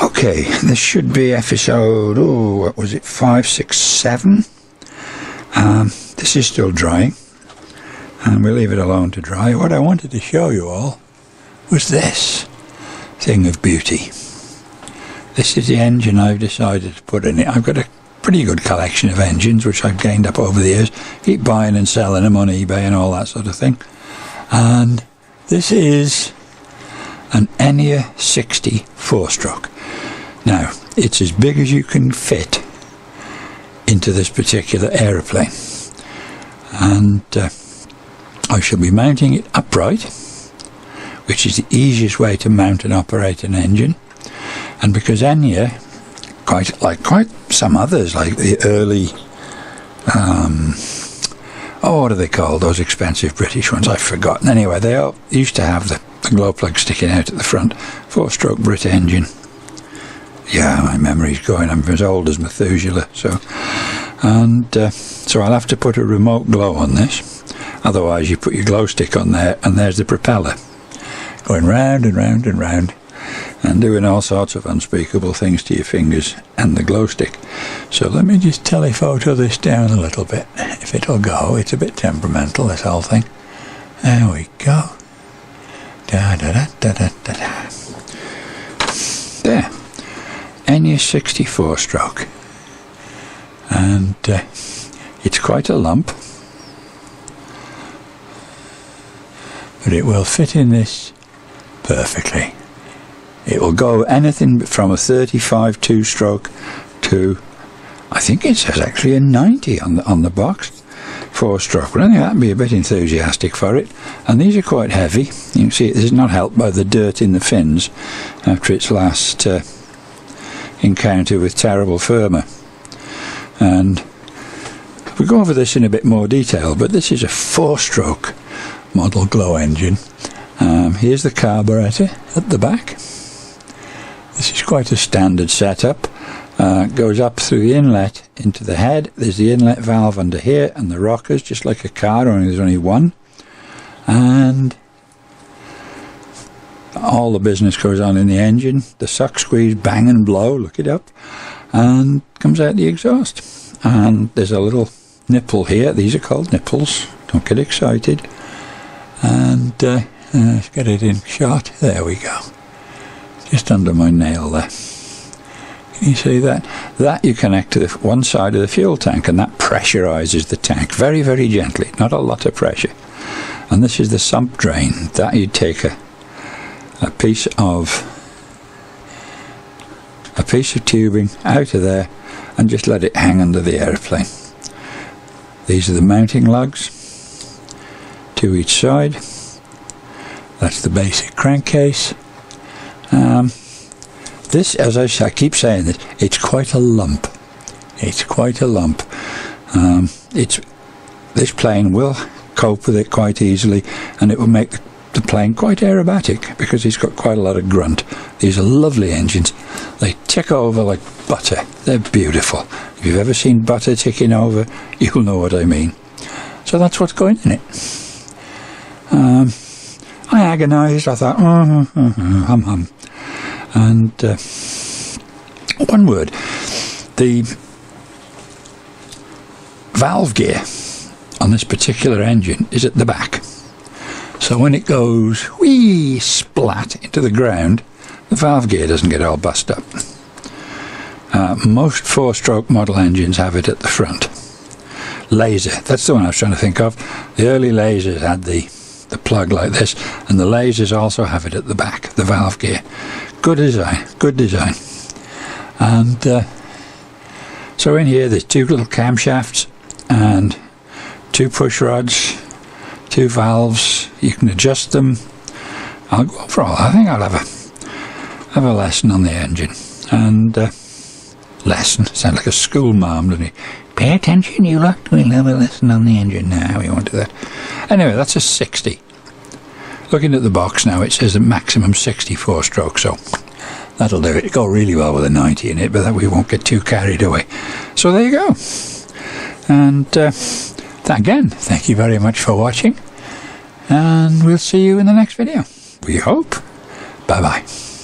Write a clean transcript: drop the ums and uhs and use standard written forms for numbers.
Okay, this should be episode, what was it, 5, 6, 7. This is still drying, and we'll leave it alone to dry. What I wanted to show you all was this thing of beauty. This is the engine I've decided to put in it. I've got a pretty good collection of engines which I've gained up over the years. Keep buying and selling them on eBay and all that sort of thing. And this is an Enya 60 4-stroke. Now, it's as big as you can fit into this particular aeroplane. And I shall be mounting it upright, which is the easiest way to mount and operate an engine. And because Enya, quite some others, like the early, what are they called, those expensive British ones? I've forgotten. Anyway, they all used to have the glow plug sticking out at the front. 4-stroke Brit engine. Yeah, my memory's going. I'm as old as Methuselah. So I'll have to put a remote glow on this. Otherwise, you put your glow stick on there, and there's the propeller going round and round and round, and doing all sorts of unspeakable things to your fingers and the glow stick. So let me just telephoto this down a little bit, if it'll go. It's a bit temperamental, this whole thing. There we go. Da da da da da da da. There. Enya 60 4-stroke. And it's quite a lump, but it will fit in this perfectly. It will go anything from a 35 2-stroke to, I think it says actually a 90 on the box, 4-stroke. But I think that'd be a bit enthusiastic for it. And these are quite heavy. You can see this is not helped by the dirt in the fins after its last encounter with terrible firmer. And we'll go over this in a bit more detail, but this is a 4-stroke model glow engine. Here's the carburetor at the back. This is quite a standard setup. Goes up through the inlet into the head. There's the inlet valve under here and the rockers, just like a car, only there's only one. And all the business goes on in the engine. The suck, squeeze, bang and blow, look it up, and comes out the exhaust. And there's a little nipple here. These are called nipples, don't get excited. And let's get it in shot. There we go, just under my nail there. Can you see that? That you connect to one side of the fuel tank, and that pressurizes the tank very, very gently, not a lot of pressure. And this is the sump drain. That you take a piece of tubing out of there and just let it hang under the aeroplane. These are the mounting lugs, to each side. That's the basic crankcase. This, as I keep saying this, it's quite a lump. It's quite a lump. This plane will cope with it quite easily, and it will make the plane quite aerobatic because it's got quite a lot of grunt. These are lovely engines. They tick over like butter. They're beautiful. If you've ever seen butter ticking over, you'll know what I mean. So that's what's going in it. I agonised. I thought, hum. And one word, the valve gear on this particular engine is at the back. So when it goes whee splat into the ground, the valve gear doesn't get all bust up. Most 4-stroke model engines have it at the front. Laser, that's the one I was trying to think of. The early lasers had the plug like this, and the lasers also have it at the back, the valve gear. Good design, good design. And so in here there's 2 little camshafts and 2 push rods, 2 valves. You can adjust them. I'll go over all. I think I'll have a lesson on the engine. And lesson sounds like a school mom, doesn't it? Pay attention, you lot. We'll have a lesson on the engine now. We won't do that. Anyway, that's a 60. Looking at the box now, it says a maximum 64 stroke, so that'll do it. It'll go really well with a 90 in it, but that we won't get too carried away. So there you go. And again, thank you very much for watching. and we'll see you in the next video. We hope. Bye-bye.